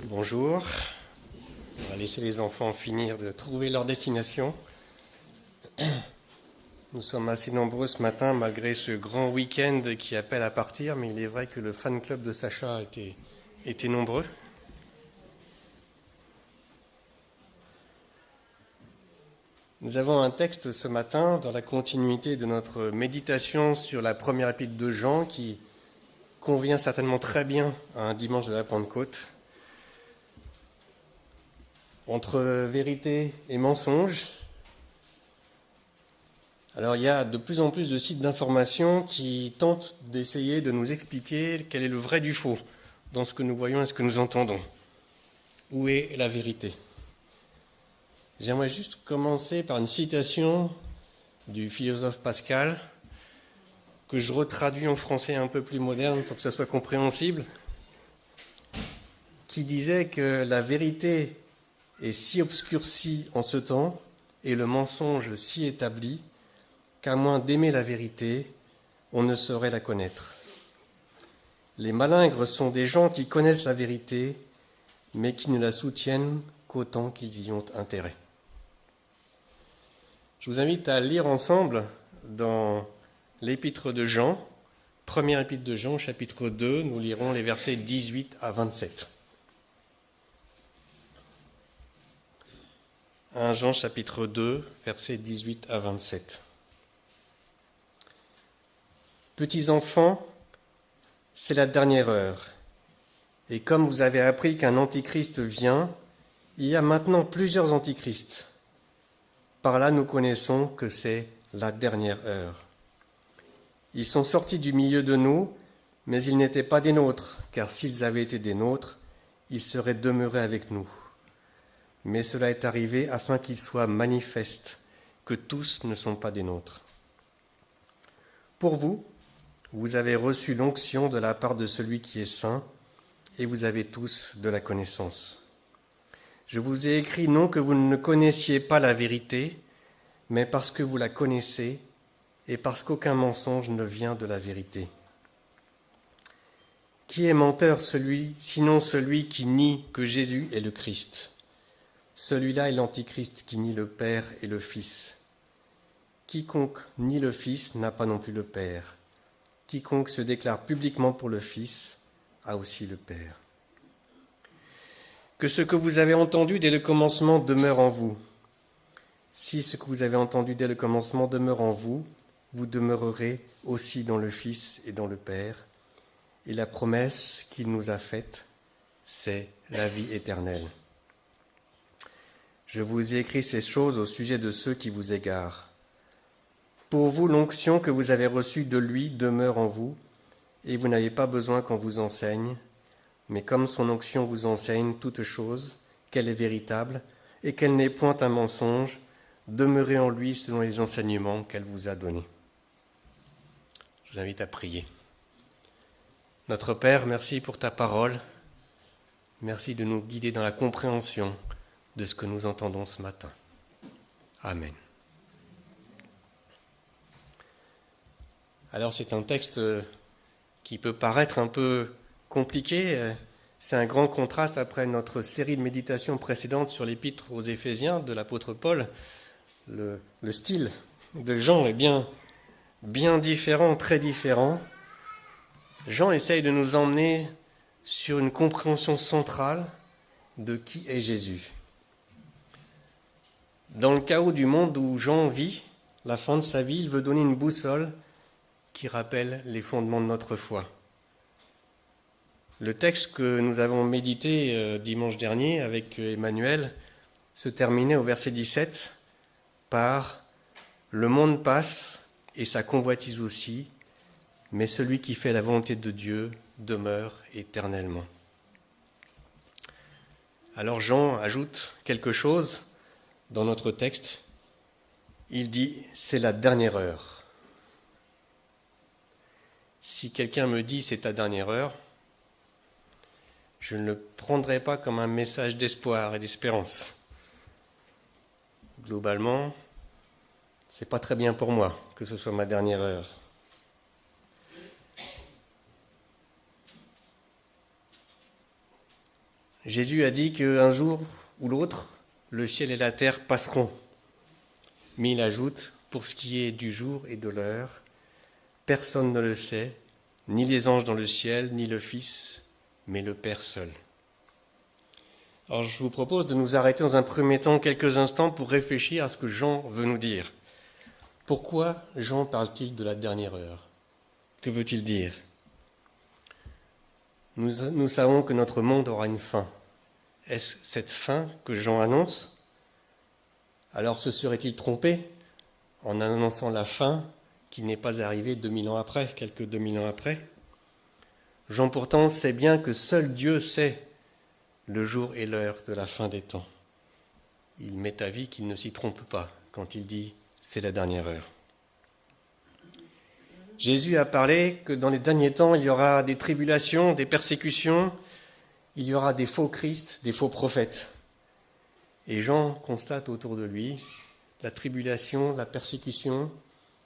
Bonjour. On va laisser les enfants finir de trouver leur destination. Nous sommes assez nombreux ce matin malgré ce grand week-end qui appelle à partir, mais il est vrai que le fan club de Sacha était nombreux. Nous avons un texte ce matin dans la continuité de notre méditation sur la première épître de Jean qui convient certainement très bien à un dimanche de la Pentecôte. Entre vérité et mensonge, alors il y a de plus en plus de sites d'information qui tentent d'essayer de nous expliquer quel est le vrai du faux dans ce que nous voyons et ce que nous entendons. Où est la vérité ? J'aimerais juste commencer par une citation du philosophe Pascal que je retraduis en français un peu plus moderne pour que ça soit compréhensible, qui disait que la vérité est si obscurcie en ce temps et le mensonge si établi qu'à moins d'aimer la vérité, on ne saurait la connaître. Les malingres sont des gens qui connaissent la vérité, mais qui ne la soutiennent qu'autant qu'ils y ont intérêt. Je vous invite à lire ensemble dans l'épître de Jean, première épître de Jean, chapitre 2, nous lirons les versets 18 à 27. 1 Jean chapitre 2, versets 18 à 27. Petits enfants, c'est la dernière heure. Et comme vous avez appris qu'un antichrist vient, il y a maintenant plusieurs antichrists. Par là, nous connaissons que c'est la dernière heure. Ils sont sortis du milieu de nous, mais ils n'étaient pas des nôtres, car s'ils avaient été des nôtres, ils seraient demeurés avec nous. Mais cela est arrivé afin qu'il soit manifeste que tous ne sont pas des nôtres. Pour vous, vous avez reçu l'onction de la part de celui qui est saint, et vous avez tous de la connaissance. Je vous ai écrit non que vous ne connaissiez pas la vérité, mais parce que vous la connaissez, et parce qu'aucun mensonge ne vient de la vérité. Qui est menteur sinon celui qui nie que Jésus est le Christ ? Celui-là est l'Antichrist qui nie le Père et le Fils. Quiconque nie le Fils n'a pas non plus le Père. Quiconque se déclare publiquement pour le Fils a aussi le Père. Que ce que vous avez entendu dès le commencement demeure en vous. Si ce que vous avez entendu dès le commencement demeure en vous, vous demeurerez aussi dans le Fils et dans le Père. Et la promesse qu'il nous a faite, c'est la vie éternelle. Je vous ai écrit ces choses au sujet de ceux qui vous égarent. Pour vous, l'onction que vous avez reçue de lui demeure en vous, et vous n'avez pas besoin qu'on vous enseigne, mais comme son onction vous enseigne toute chose, qu'elle est véritable, et qu'elle n'est point un mensonge, demeurez en lui selon les enseignements qu'elle vous a donnés. Je vous invite à prier. Notre Père, merci pour ta parole. Merci de nous guider dans la compréhension de ce que nous entendons ce matin. Amen. Alors c'est un texte qui peut paraître un peu compliqué. C'est un grand contraste après notre série de méditations précédentes sur l'épître aux Éphésiens de l'apôtre Paul. Le style de Jean est bien différent, très différent. Jean essaye de nous emmener sur une compréhension centrale de qui est Jésus. Dans le chaos du monde où Jean vit, la fin de sa vie, il veut donner une boussole qui rappelle les fondements de notre foi. Le texte que nous avons médité dimanche dernier avec Emmanuel se terminait au verset 17 par « Le monde passe et sa convoitise aussi, mais celui qui fait la volonté de Dieu demeure éternellement. » Alors Jean ajoute quelque chose dans notre texte. Il dit « c'est la dernière heure ». Si quelqu'un me dit « c'est ta dernière heure », je ne le prendrai pas comme un message d'espoir et d'espérance. Globalement, c'est pas très bien pour moi que ce soit ma dernière heure. Jésus a dit qu'un jour ou l'autre, le ciel et la terre passeront. Mais il ajoute, pour ce qui est du jour et de l'heure, personne ne le sait, ni les anges dans le ciel, ni le Fils, mais le Père seul. Alors je vous propose de nous arrêter dans un premier temps quelques instants pour réfléchir à ce que Jean veut nous dire. Pourquoi Jean parle-t-il de la dernière heure ? Que veut-il dire ? Nous savons que notre monde aura une fin. Est-ce cette fin que Jean annonce ? Alors se serait-il trompé en annonçant la fin qui n'est pas arrivée 2000 ans après, quelques 2000 ans après ? Jean pourtant sait bien que seul Dieu sait le jour et l'heure de la fin des temps. Il m'est avis qu'il ne s'y trompe pas quand il dit « c'est la dernière heure ». Jésus a parlé que dans les derniers temps, il y aura des tribulations, des persécutions, il y aura des faux Christ, des faux prophètes. Et Jean constate autour de lui la tribulation, la persécution,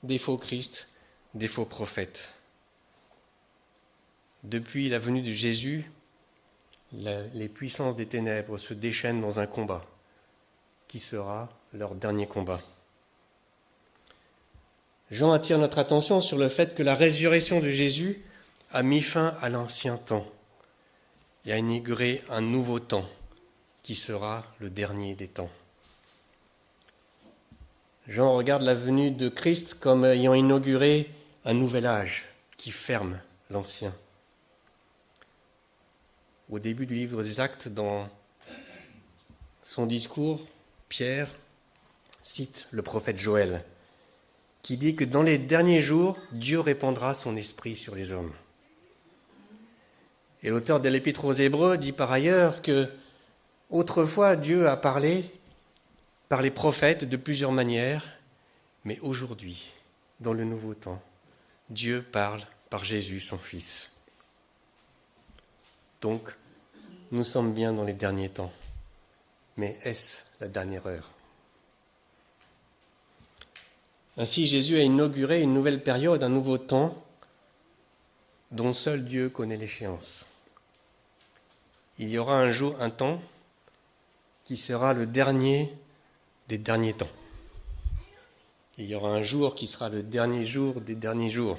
des faux Christ, des faux prophètes. Depuis la venue de Jésus, les puissances des ténèbres se déchaînent dans un combat qui sera leur dernier combat. Jean attire notre attention sur le fait que la résurrection de Jésus a mis fin à l'ancien temps et a inauguré un nouveau temps qui sera le dernier des temps. Jean regarde la venue de Christ comme ayant inauguré un nouvel âge qui ferme l'ancien. Au début du livre des Actes, dans son discours, Pierre cite le prophète Joël, qui dit que dans les derniers jours, Dieu répandra son esprit sur les hommes. Et l'auteur de l'Épître aux Hébreux dit par ailleurs que autrefois Dieu a parlé par les prophètes de plusieurs manières, mais aujourd'hui, dans le nouveau temps, Dieu parle par Jésus, son Fils. Donc, nous sommes bien dans les derniers temps, mais est-ce la dernière heure ? Ainsi, Jésus a inauguré une nouvelle période, un nouveau temps, dont seul Dieu connaît l'échéance. Il y aura un jour, un temps, qui sera le dernier des derniers temps. Il y aura un jour qui sera le dernier jour des derniers jours.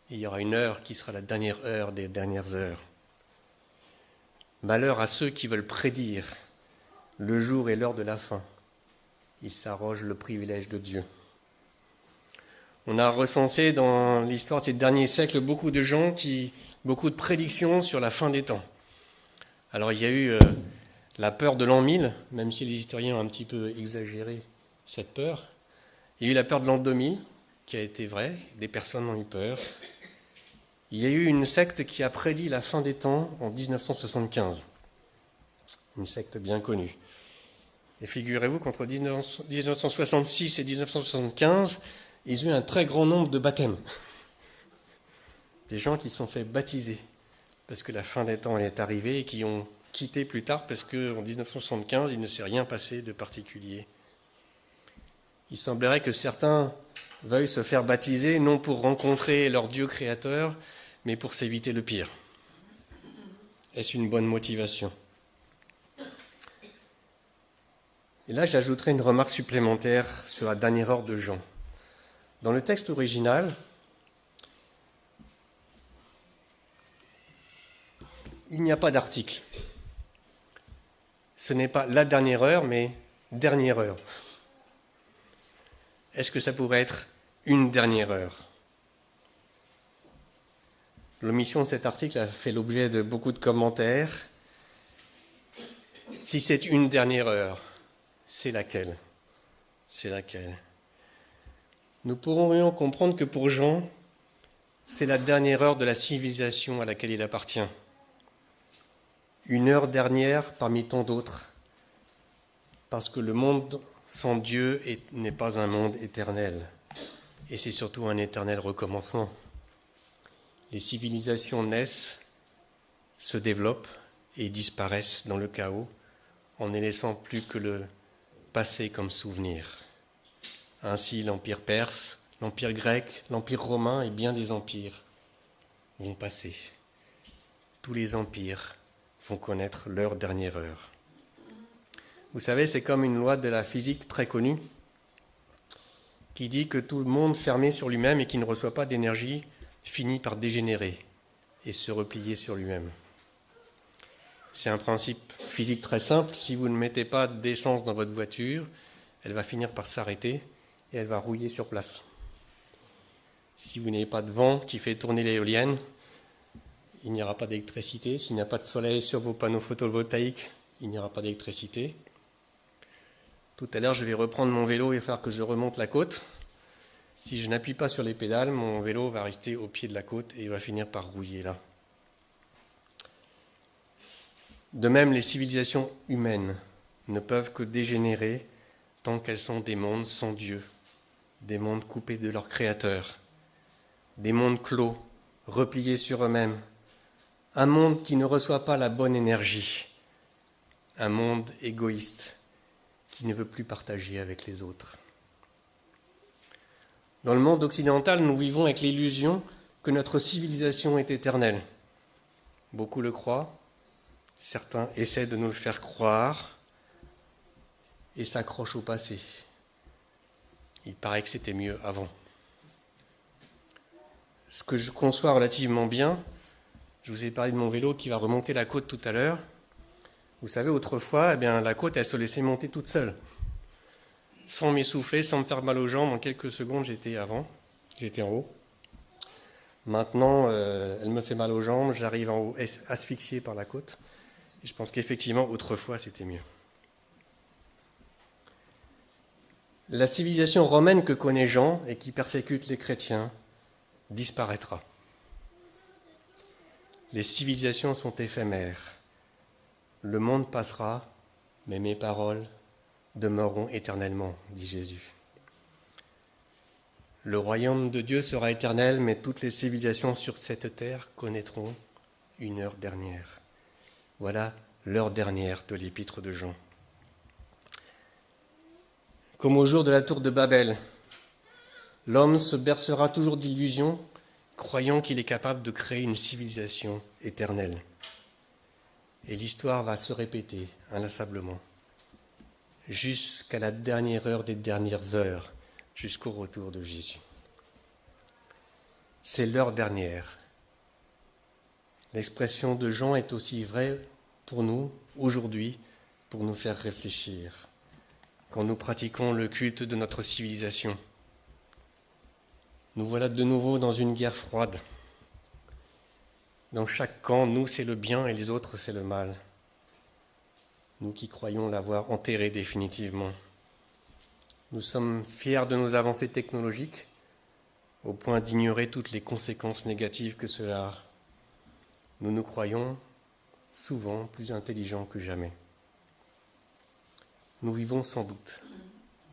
Il y aura une heure qui sera la dernière heure des dernières heures. Malheur à ceux qui veulent prédire le jour et l'heure de la fin. Ils s'arrogent le privilège de Dieu. On a recensé dans l'histoire de ces derniers siècles beaucoup de gens beaucoup de prédictions sur la fin des temps. Alors il y a eu la peur de l'an 1000, même si les historiens ont un petit peu exagéré cette peur. Il y a eu la peur de l'an 2000, qui a été vraie, des personnes ont eu peur. Il y a eu une secte qui a prédit la fin des temps en 1975, une secte bien connue. Et figurez-vous qu'entre 1966 et 1975, ils ont eu un très grand nombre de baptêmes. Des gens qui se sont fait baptiser parce que la fin des temps est arrivée et qui ont quitté plus tard parce qu'en 1975, il ne s'est rien passé de particulier. Il semblerait que certains veuillent se faire baptiser non pour rencontrer leur Dieu créateur, mais pour s'éviter le pire. Est-ce une bonne motivation ? Et là, j'ajouterai une remarque supplémentaire sur la dernière heure de Jean. Dans le texte original, il n'y a pas d'article. Ce n'est pas la dernière heure, mais dernière heure. Est-ce que ça pourrait être une dernière heure ? L'omission de cet article a fait l'objet de beaucoup de commentaires. Si c'est une dernière heure, c'est laquelle ? C'est laquelle ? Nous pourrions comprendre que pour Jean, c'est la dernière heure de la civilisation à laquelle il appartient. Une heure dernière parmi tant d'autres, parce que le monde sans Dieu n'est pas un monde éternel, et c'est surtout un éternel recommencement. Les civilisations naissent, se développent et disparaissent dans le chaos, en ne laissant plus que le passé comme souvenir. Ainsi, l'empire perse, l'empire grec, l'empire romain et bien des empires vont passer. Tous les empires vont connaître leur dernière heure. Vous savez, c'est comme une loi de la physique très connue qui dit que tout le monde fermé sur lui-même et qui ne reçoit pas d'énergie finit par dégénérer et se replier sur lui-même. C'est un principe physique très simple. Si vous ne mettez pas d'essence dans votre voiture, elle va finir par s'arrêter et elle va rouiller sur place. Si vous n'avez pas de vent qui fait tourner l'éolienne, il n'y aura pas d'électricité. S'il n'y a pas de soleil sur vos panneaux photovoltaïques, il n'y aura pas d'électricité. Tout à l'heure, je vais reprendre mon vélo et il va falloir que je remonte la côte. Si je n'appuie pas sur les pédales, mon vélo va rester au pied de la côte et il va finir par rouiller là. De même, les civilisations humaines ne peuvent que dégénérer tant qu'elles sont des mondes sans Dieu, des mondes coupés de leur Créateur, des mondes clos, repliés sur eux-mêmes, un monde qui ne reçoit pas la bonne énergie, un monde égoïste qui ne veut plus partager avec les autres. Dans le monde occidental, nous vivons avec l'illusion que notre civilisation est éternelle. Beaucoup le croient, certains essaient de nous le faire croire et s'accrochent au passé. Il paraît que c'était mieux avant. Ce que je conçois relativement bien, je vous ai parlé de mon vélo qui va remonter la côte tout à l'heure. Vous savez, autrefois, la côte, elle se laissait monter toute seule. Sans m'essouffler, sans me faire mal aux jambes, en quelques secondes, j'étais en haut. Maintenant, elle me fait mal aux jambes, j'arrive en haut asphyxié par la côte. Et je pense qu'effectivement, autrefois, c'était mieux. La civilisation romaine que connaît Jean et qui persécute les chrétiens disparaîtra. Les civilisations sont éphémères. Le monde passera, mais mes paroles demeureront éternellement, dit Jésus. Le royaume de Dieu sera éternel, mais toutes les civilisations sur cette terre connaîtront une heure dernière. Voilà l'heure dernière de l'épître de Jean. Comme au jour de la tour de Babel, l'homme se bercera toujours d'illusions, croyant qu'il est capable de créer une civilisation éternelle. Et l'histoire va se répéter inlassablement, jusqu'à la dernière heure des dernières heures, jusqu'au retour de Jésus. C'est l'heure dernière. L'expression de Jean est aussi vraie pour nous, aujourd'hui, pour nous faire réfléchir, quand nous pratiquons le culte de notre civilisation. Nous voilà de nouveau dans une guerre froide. Dans chaque camp, nous, c'est le bien et les autres, c'est le mal. Nous qui croyons l'avoir enterré définitivement. Nous sommes fiers de nos avancées technologiques, au point d'ignorer toutes les conséquences négatives que cela a. Nous nous croyons souvent plus intelligents que jamais. Nous vivons sans doute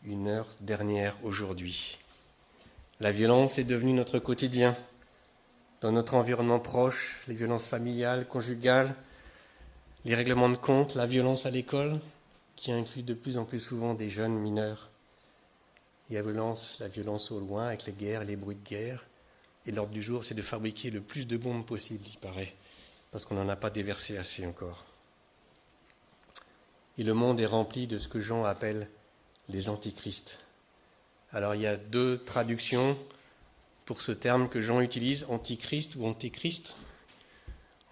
une heure dernière aujourd'hui. La violence est devenue notre quotidien. Dans notre environnement proche, les violences familiales, conjugales, les règlements de compte, la violence à l'école, qui inclut de plus en plus souvent des jeunes mineurs. Et la violence au loin, avec les guerres, les bruits de guerre. Et l'ordre du jour, c'est de fabriquer le plus de bombes possible, il paraît, parce qu'on n'en a pas déversé assez encore. Et le monde est rempli de ce que Jean appelle les antichrists. Alors il y a deux traductions pour ce terme que Jean utilise, antichrist ou antéchrist.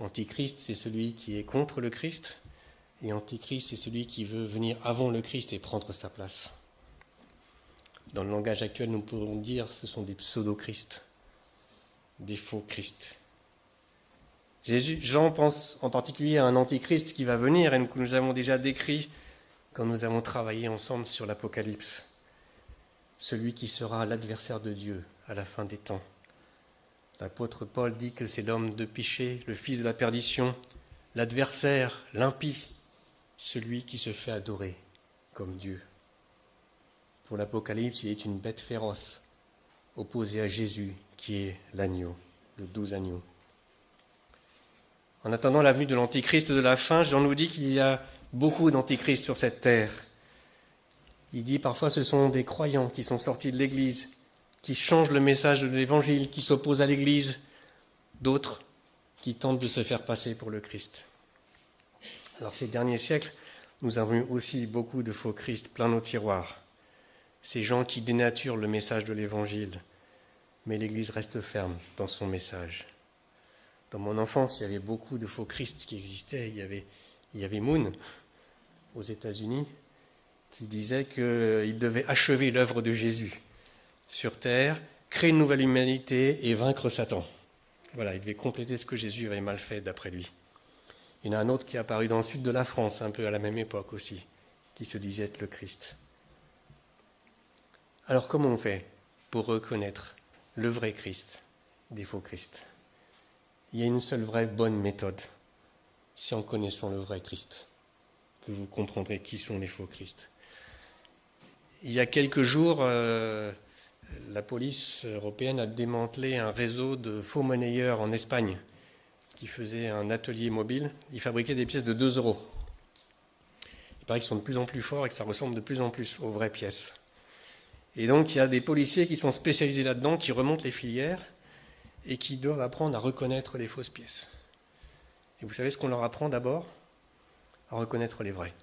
Antichrist, c'est celui qui est contre le Christ, et antichrist, c'est celui qui veut venir avant le Christ et prendre sa place. Dans le langage actuel, nous pourrons dire que ce sont des pseudo-christs, des faux Christ. Jean pense en particulier à un antichrist qui va venir et que nous avons déjà décrit quand nous avons travaillé ensemble sur l'Apocalypse. Celui qui sera l'adversaire de Dieu à la fin des temps. L'apôtre Paul dit que c'est l'homme de péché, le fils de la perdition, l'adversaire, l'impie, celui qui se fait adorer comme Dieu. Pour l'Apocalypse, il est une bête féroce, opposée à Jésus, qui est l'agneau, le 12 agneaux. En attendant la venue de l'Antichrist de la fin, Jean nous dit qu'il y a beaucoup d'antichrists sur cette terre. Il dit parfois ce sont des croyants qui sont sortis de l'Église, qui changent le message de l'Évangile, qui s'opposent à l'Église, d'autres qui tentent de se faire passer pour le Christ. Alors ces derniers siècles, nous avons eu aussi beaucoup de faux Christ plein nos tiroirs. Ces gens qui dénaturent le message de l'Évangile, mais l'Église reste ferme dans son message. Dans mon enfance, il y avait beaucoup de faux Christ qui existaient. Il y avait Moon, aux États-Unis, qui disait qu'il devait achever l'œuvre de Jésus sur terre, créer une nouvelle humanité et vaincre Satan. Voilà, il devait compléter ce que Jésus avait mal fait d'après lui. Il y en a un autre qui est apparu dans le sud de la France, un peu à la même époque aussi, qui se disait être le Christ. Alors comment on fait pour reconnaître le vrai Christ des faux Christ? Il y a une seule vraie bonne méthode, c'est en connaissant le vrai Christ que vous comprendrez qui sont les faux Christ. Il y a quelques jours, la police européenne a démantelé un réseau de faux monnayeurs en Espagne qui faisait un atelier mobile. Ils fabriquaient des pièces de 2 €. Il paraît qu'ils sont de plus en plus forts et que ça ressemble de plus en plus aux vraies pièces. Et donc il y a des policiers qui sont spécialisés là-dedans, qui remontent les filières et qui doivent apprendre à reconnaître les fausses pièces. Et vous savez ce qu'on leur apprend d'abord? À reconnaître les vraies.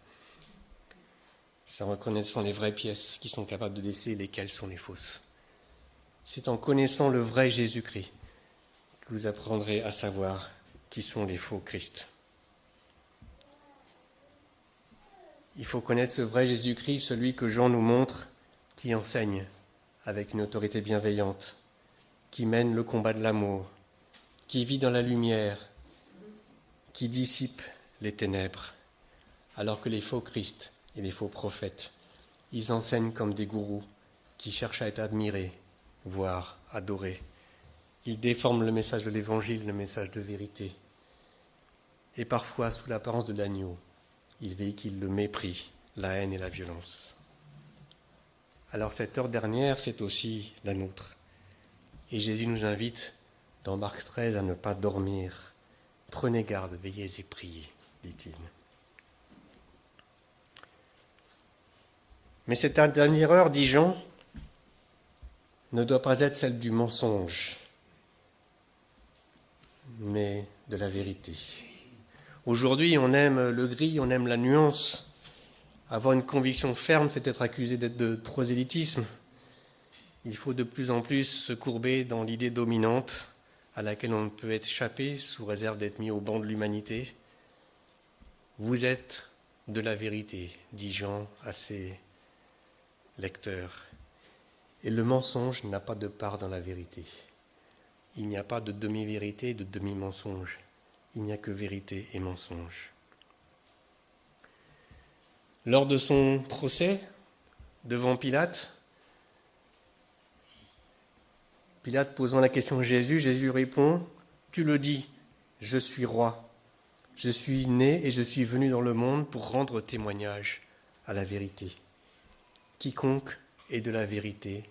C'est en reconnaissant les vraies pièces qu'ils sont capables de déceler lesquelles sont les fausses. C'est en connaissant le vrai Jésus-Christ que vous apprendrez à savoir qui sont les faux Christ. Il faut connaître ce vrai Jésus-Christ, celui que Jean nous montre, qui enseigne avec une autorité bienveillante, qui mène le combat de l'amour, qui vit dans la lumière, qui dissipe les ténèbres, alors que les faux Christ et les faux prophètes, ils enseignent comme des gourous qui cherchent à être admirés, voire adorés. Ils déforment le message de l'Évangile, le message de vérité. Et parfois, sous l'apparence de l'agneau, ils véhiculent le mépris, la haine et la violence. Alors cette heure dernière, c'est aussi la nôtre. Et Jésus nous invite, dans Marc 13, à ne pas dormir. Prenez garde, veillez et priez, dit-il. Mais cette dernière heure, dit Jean, ne doit pas être celle du mensonge, mais de la vérité. Aujourd'hui, on aime le gris, on aime la nuance. Avoir une conviction ferme, c'est être accusé d'être de prosélytisme. Il faut de plus en plus se courber dans l'idée dominante à laquelle on ne peut échapper sous réserve d'être mis au banc de l'humanité. Vous êtes de la vérité, dit Jean à ses lecteurs. Et le mensonge n'a pas de part dans la vérité. Il n'y a pas de demi-vérité, de demi-mensonge. Il n'y a que vérité et mensonge. Lors de son procès devant Pilate, Pilate posant la question à Jésus, Jésus répond « Tu le dis, je suis roi. Je suis né et je suis venu dans le monde pour rendre témoignage à la vérité. Quiconque est de la vérité,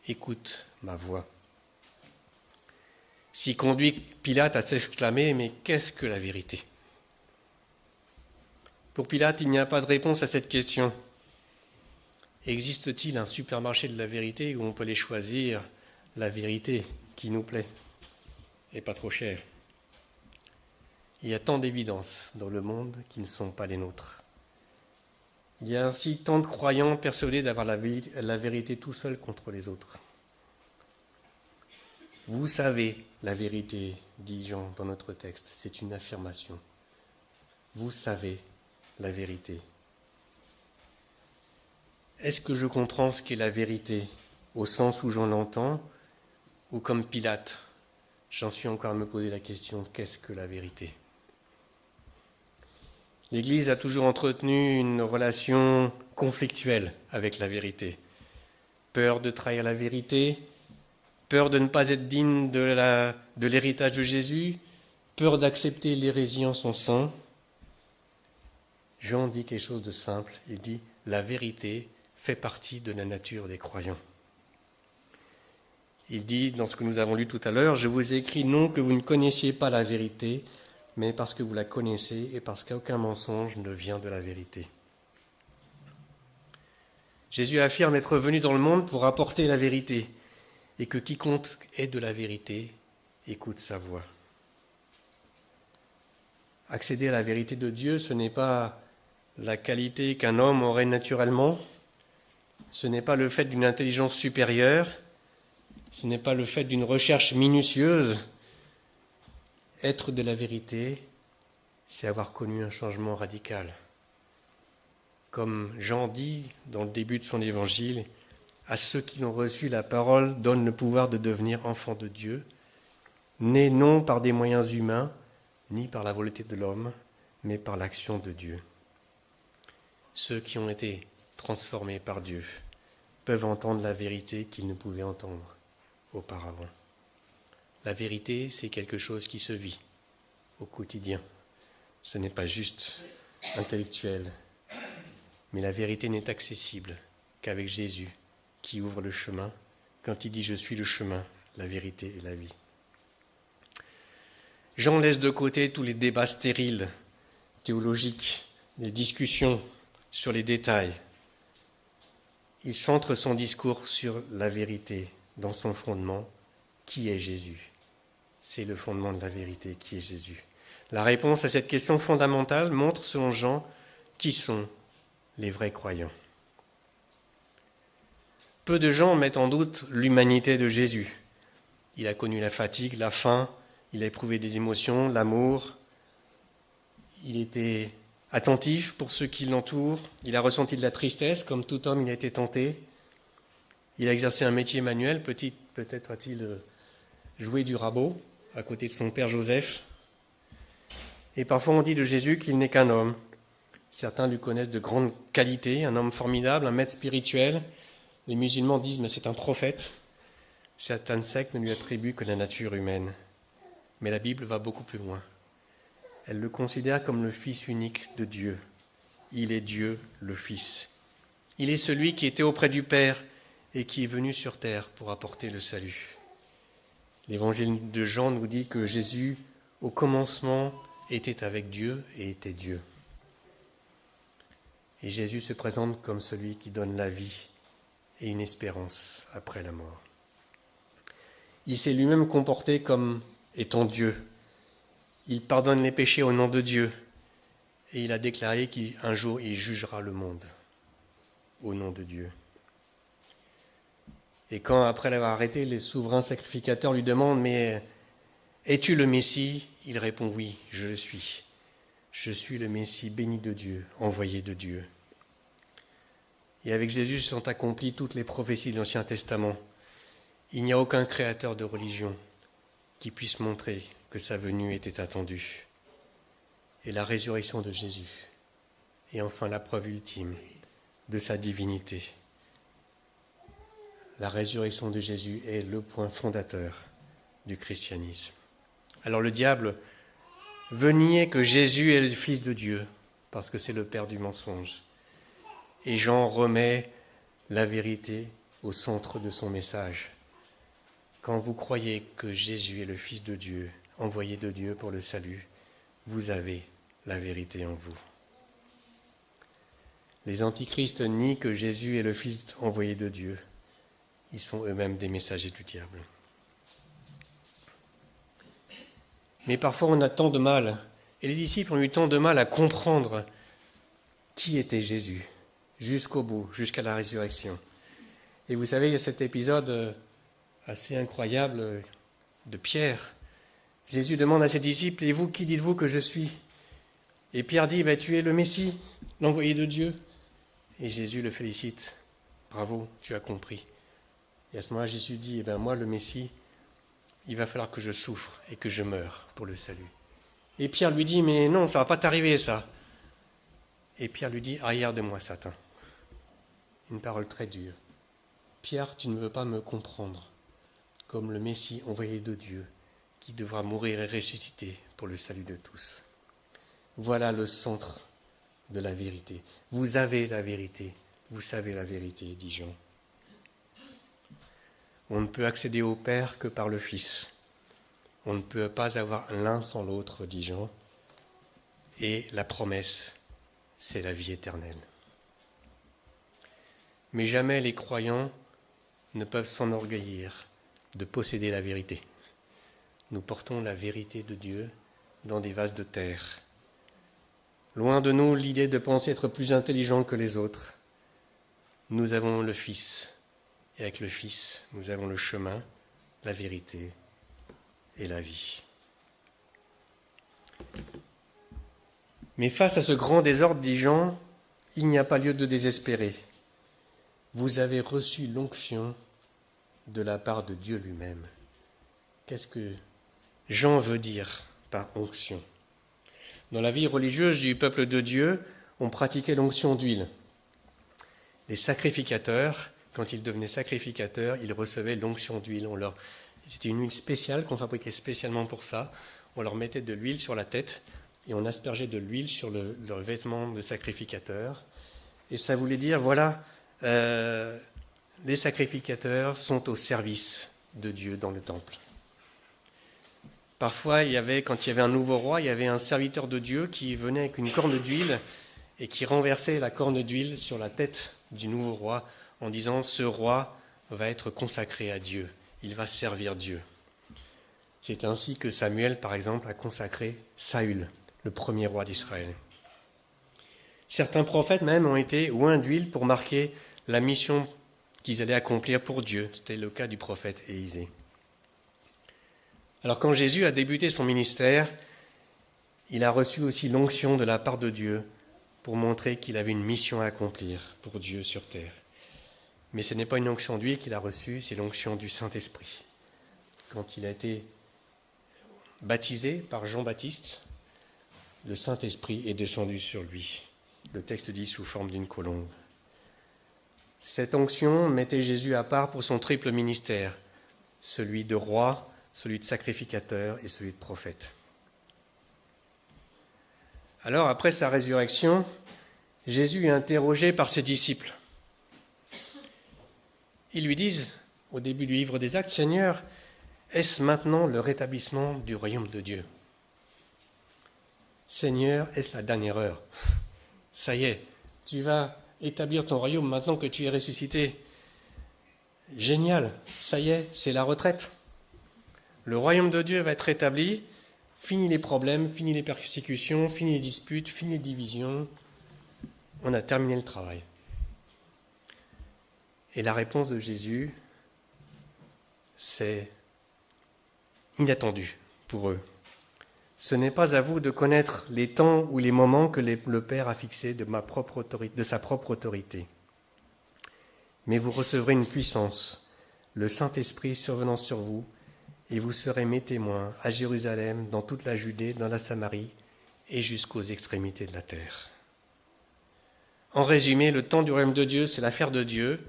écoute ma voix. » Ce qui conduit Pilate à s'exclamer « Mais qu'est-ce que la vérité ?» Pour Pilate, il n'y a pas de réponse à cette question. Existe-t-il un supermarché de la vérité où on peut aller choisir la vérité qui nous plaît et pas trop cher? Il y a tant d'évidences dans le monde qui ne sont pas les nôtres. Il y a aussi tant de croyants persuadés d'avoir la vérité tout seuls contre les autres. Vous savez la vérité, dit Jean dans notre texte, c'est une affirmation. Vous savez la vérité. Est-ce que je comprends ce qu'est la vérité au sens où j'en l'entends, ou comme Pilate, j'en suis encore à me poser la question, qu'est-ce que la vérité ? L'Église a toujours entretenu une relation conflictuelle avec la vérité. Peur de trahir la vérité, peur de ne pas être digne de l'héritage de Jésus, peur d'accepter l'hérésie en son sein. Jean dit quelque chose de simple, il dit « La vérité fait partie de la nature des croyants ». Il dit, dans ce que nous avons lu tout à l'heure, « Je vous ai écrit non que vous ne connaissiez pas la vérité, mais parce que vous la connaissez et parce qu'aucun mensonge ne vient de la vérité. » Jésus affirme être venu dans le monde pour apporter la vérité et que quiconque est de la vérité écoute sa voix. Accéder à la vérité de Dieu, ce n'est pas la qualité qu'un homme aurait naturellement, ce n'est pas le fait d'une intelligence supérieure, ce n'est pas le fait d'une recherche minutieuse. Être de la vérité, c'est avoir connu un changement radical. Comme Jean dit dans le début de son évangile, à ceux qui ont reçu la parole donne le pouvoir de devenir enfants de Dieu, nés non par des moyens humains, ni par la volonté de l'homme, mais par l'action de Dieu. Ceux qui ont été transformés par Dieu peuvent entendre la vérité qu'ils ne pouvaient entendre auparavant. La vérité, c'est quelque chose qui se vit au quotidien. Ce n'est pas juste intellectuel, mais la vérité n'est accessible qu'avec Jésus qui ouvre le chemin quand il dit « Je suis le chemin, la vérité et la vie ». Jean laisse de côté tous les débats stériles, théologiques, les discussions sur les détails. Il centre son discours sur la vérité dans son fondement. Qui est Jésus ? C'est le fondement de la vérité, qui est Jésus. La réponse à cette question fondamentale montre, selon Jean, qui sont les vrais croyants. Peu de gens mettent en doute l'humanité de Jésus. Il a connu la fatigue, la faim, il a éprouvé des émotions, l'amour. Il était attentif pour ceux qui l'entourent. Il a ressenti de la tristesse, comme tout homme, il a été tenté. Il a exercé un métier manuel, peut-être a-t-il joué du rabot à côté de son père Joseph. Et parfois on dit de Jésus qu'il n'est qu'un homme. Certains lui connaissent de grandes qualités, un homme formidable, un maître spirituel. Les musulmans disent mais c'est un prophète. Certaines sectes ne lui attribuent que la nature humaine. Mais la Bible va beaucoup plus loin. Elle le considère comme le Fils unique de Dieu. Il est Dieu, le Fils. Il est celui qui était auprès du Père et qui est venu sur terre pour apporter le salut. L'évangile de Jean nous dit que Jésus, au commencement, était avec Dieu et était Dieu. Et Jésus se présente comme celui qui donne la vie et une espérance après la mort. Il s'est lui-même comporté comme étant Dieu. Il pardonne les péchés au nom de Dieu. Et il a déclaré qu'un jour, il jugera le monde au nom de Dieu. Et quand, après l'avoir arrêté, les souverains sacrificateurs lui demandent « Mais es-tu le Messie ?» Il répond « Oui, je le suis. Je suis le Messie béni de Dieu, envoyé de Dieu. » Et avec Jésus sont accomplies toutes les prophéties de l'Ancien Testament. Il n'y a aucun créateur de religion qui puisse montrer que sa venue était attendue. Et la résurrection de Jésus est enfin la preuve ultime de sa divinité. La résurrection de Jésus est le point fondateur du christianisme. Alors le diable veut nier que Jésus est le Fils de Dieu, parce que c'est le père du mensonge. Et Jean remet la vérité au centre de son message. Quand vous croyez que Jésus est le Fils de Dieu, envoyé de Dieu pour le salut, vous avez la vérité en vous. Les antichrists nient que Jésus est le Fils envoyé de Dieu. Ils sont eux-mêmes des messagers du diable. Mais parfois on a tant de mal, et les disciples ont eu tant de mal à comprendre qui était Jésus, jusqu'au bout, jusqu'à la résurrection. Et vous savez, il y a cet épisode assez incroyable de Pierre. Jésus demande à ses disciples, « Et vous, qui dites-vous que je suis ?» Et Pierre dit, « Tu es le Messie, l'envoyé de Dieu. » Et Jésus le félicite, « Bravo, tu as compris. » Et à ce moment-là, Jésus dit, moi, le Messie, il va falloir que je souffre et que je meure pour le salut. Et Pierre lui dit, mais non, ça ne va pas t'arriver, ça. Et Pierre lui dit, arrière de moi, Satan. Une parole très dure. Pierre, tu ne veux pas me comprendre comme le Messie envoyé de Dieu qui devra mourir et ressusciter pour le salut de tous. Voilà le centre de la vérité. Vous avez la vérité. Vous savez la vérité, dit Jean. On ne peut accéder au Père que par le Fils. On ne peut pas avoir l'un sans l'autre, dit Jean. Et la promesse, c'est la vie éternelle. Mais jamais les croyants ne peuvent s'enorgueillir de posséder la vérité. Nous portons la vérité de Dieu dans des vases de terre, Loin de nous l'idée de penser être plus intelligent que les autres. Nous avons le Fils, et avec le Fils, nous avons le chemin, la vérité et la vie. Mais face à ce grand désordre, dit Jean, il n'y a pas lieu de désespérer. Vous avez reçu l'onction de la part de Dieu lui-même. Qu'est-ce que Jean veut dire par onction ? Dans la vie religieuse du peuple de Dieu, on pratiquait l'onction d'huile. Les sacrificateurs, quand ils devenaient sacrificateurs, ils recevaient l'onction d'huile. C'était une huile spéciale qu'on fabriquait spécialement pour ça. On leur mettait de l'huile sur la tête et on aspergeait de l'huile sur leurs vêtements de sacrificateur. Et ça voulait dire, voilà, les sacrificateurs sont au service de Dieu dans le temple. Parfois, quand il y avait un nouveau roi, il y avait un serviteur de Dieu qui venait avec une corne d'huile et qui renversait la corne d'huile sur la tête du nouveau roi en disant « Ce roi va être consacré à Dieu, il va servir Dieu ». C'est ainsi que Samuel, par exemple, a consacré Saül, le premier roi d'Israël. Certains prophètes même ont été oints d'huile pour marquer la mission qu'ils allaient accomplir pour Dieu. C'était le cas du prophète Élisée. Alors quand Jésus a débuté son ministère, il a reçu aussi l'onction de la part de Dieu pour montrer qu'il avait une mission à accomplir pour Dieu sur terre. Mais ce n'est pas une onction d'huile qu'il a reçue, c'est l'onction du Saint-Esprit. Quand il a été baptisé par Jean-Baptiste, le Saint-Esprit est descendu sur lui. Le texte dit sous forme d'une colombe. Cette onction mettait Jésus à part pour son triple ministère, celui de roi, celui de sacrificateur et celui de prophète. Alors, après sa résurrection, Jésus est interrogé par ses disciples. Ils lui disent, au début du livre des Actes, « Seigneur, est-ce maintenant le rétablissement du royaume de Dieu ? Seigneur, est-ce la dernière heure ? Ça y est, tu vas établir ton royaume maintenant que tu es ressuscité. Génial, ça y est, c'est la retraite. Le royaume de Dieu va être rétabli, fini les problèmes, fini les persécutions, fini les disputes, fini les divisions. On a terminé le travail. » Et la réponse de Jésus, c'est inattendu pour eux. Ce n'est pas à vous de connaître les temps ou les moments que le Père a fixés de sa propre autorité. Mais vous recevrez une puissance, le Saint-Esprit survenant sur vous, et vous serez mes témoins à Jérusalem, dans toute la Judée, dans la Samarie et jusqu'aux extrémités de la terre. En résumé, le temps du royaume de Dieu, c'est l'affaire de Dieu.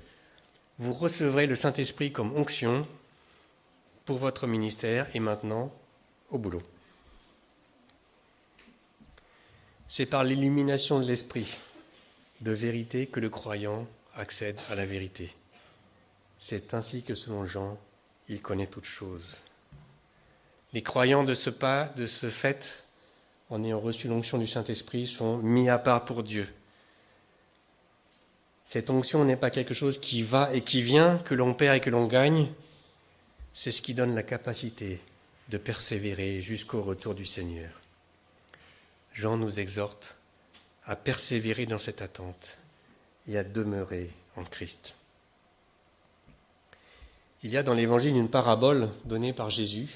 Vous recevrez le Saint-Esprit comme onction pour votre ministère et maintenant, au boulot. C'est par l'illumination de l'Esprit de vérité que le croyant accède à la vérité. C'est ainsi que, selon Jean, il connaît toutes choses. Les croyants de ce fait, en ayant reçu l'onction du Saint-Esprit, sont mis à part pour Dieu. Cette onction n'est pas quelque chose qui va et qui vient, que l'on perd et que l'on gagne. C'est ce qui donne la capacité de persévérer jusqu'au retour du Seigneur. Jean nous exhorte à persévérer dans cette attente et à demeurer en Christ. Il y a dans l'Évangile une parabole donnée par Jésus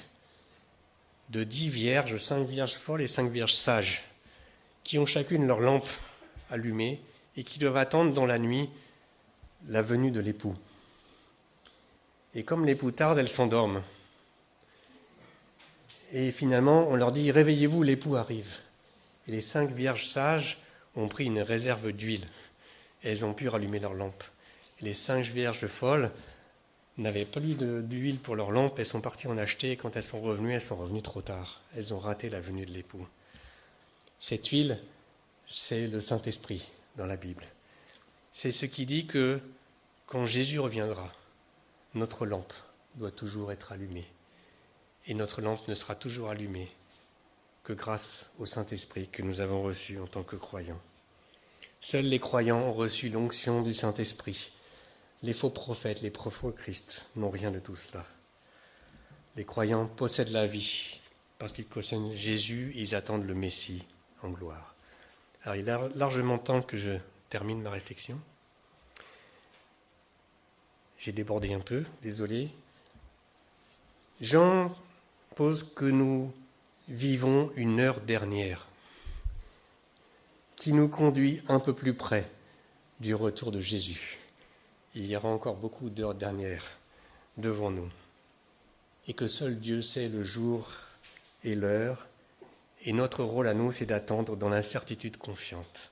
de 10 vierges, 5 vierges folles et 5 vierges sages, qui ont chacune leur lampe allumée et qui doivent attendre dans la nuit la venue de l'époux. Et comme l'époux tarde, elles s'endorment. Et finalement, on leur dit « Réveillez-vous, l'époux arrive ». Et les 5 vierges sages ont pris une réserve d'huile. Et elles ont pu rallumer leur lampe. Et les 5 vierges folles n'avaient pas eu d'huile pour leur lampe, elles sont parties en acheter, et quand elles sont revenues trop tard. Elles ont raté la venue de l'époux. Cette huile, c'est le Saint-Esprit dans la Bible. C'est ce qui dit que quand Jésus reviendra, notre lampe doit toujours être allumée. Et notre lampe ne sera toujours allumée que grâce au Saint-Esprit que nous avons reçu en tant que croyants. Seuls les croyants ont reçu l'onction du Saint-Esprit. Les faux prophètes, les faux Christ n'ont rien de tout cela. Les croyants possèdent la vie parce qu'ils possèdent Jésus et ils attendent le Messie en gloire. Alors il est largement temps que je termine ma réflexion. J'ai débordé un peu, désolé. Jean pose que nous vivons une heure dernière qui nous conduit un peu plus près du retour de Jésus. Il y aura encore beaucoup d'heures dernières devant nous et que seul Dieu sait le jour et l'heure, et notre rôle à nous, c'est d'attendre dans l'incertitude confiante,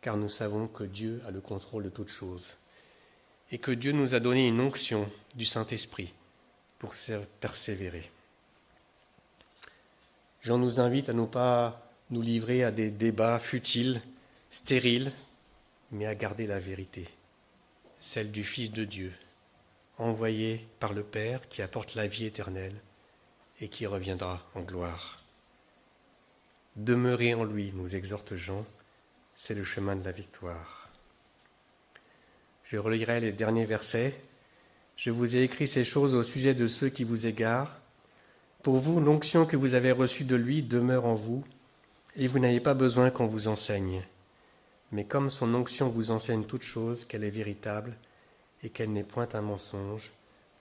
car nous savons que Dieu a le contrôle de toutes choses et que Dieu nous a donné une onction du Saint-Esprit pour persévérer. Jean nous invite à ne pas nous livrer à des débats futiles, stériles, mais à garder la vérité, celle du Fils de Dieu, envoyé par le Père qui apporte la vie éternelle et qui reviendra en gloire. Demeurer en lui, nous exhorte Jean, c'est le chemin de la victoire. Je relirai les derniers versets. Je vous ai écrit ces choses au sujet de ceux qui vous égarent. Pour vous, l'onction que vous avez reçue de lui demeure en vous, et vous n'avez pas besoin qu'on vous enseigne. Mais comme son onction vous enseigne toute chose, qu'elle est véritable et qu'elle n'est point un mensonge,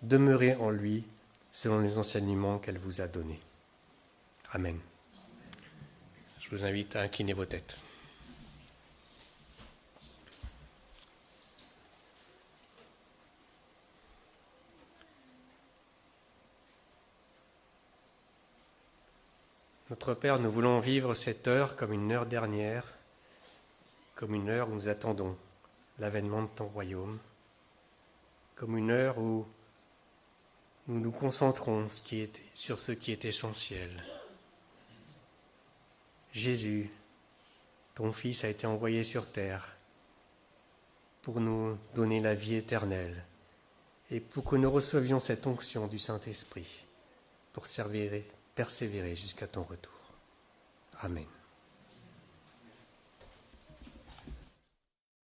demeurez en lui selon les enseignements qu'elle vous a donnés. Amen. Je vous invite à incliner vos têtes. Notre Père, nous voulons vivre cette heure comme une heure dernière, comme une heure où nous attendons l'avènement de ton royaume, comme une heure où nous nous concentrons sur ce qui est essentiel. Jésus, ton Fils, a été envoyé sur terre pour nous donner la vie éternelle et pour que nous recevions cette onction du Saint-Esprit pour persévérer jusqu'à ton retour. Amen.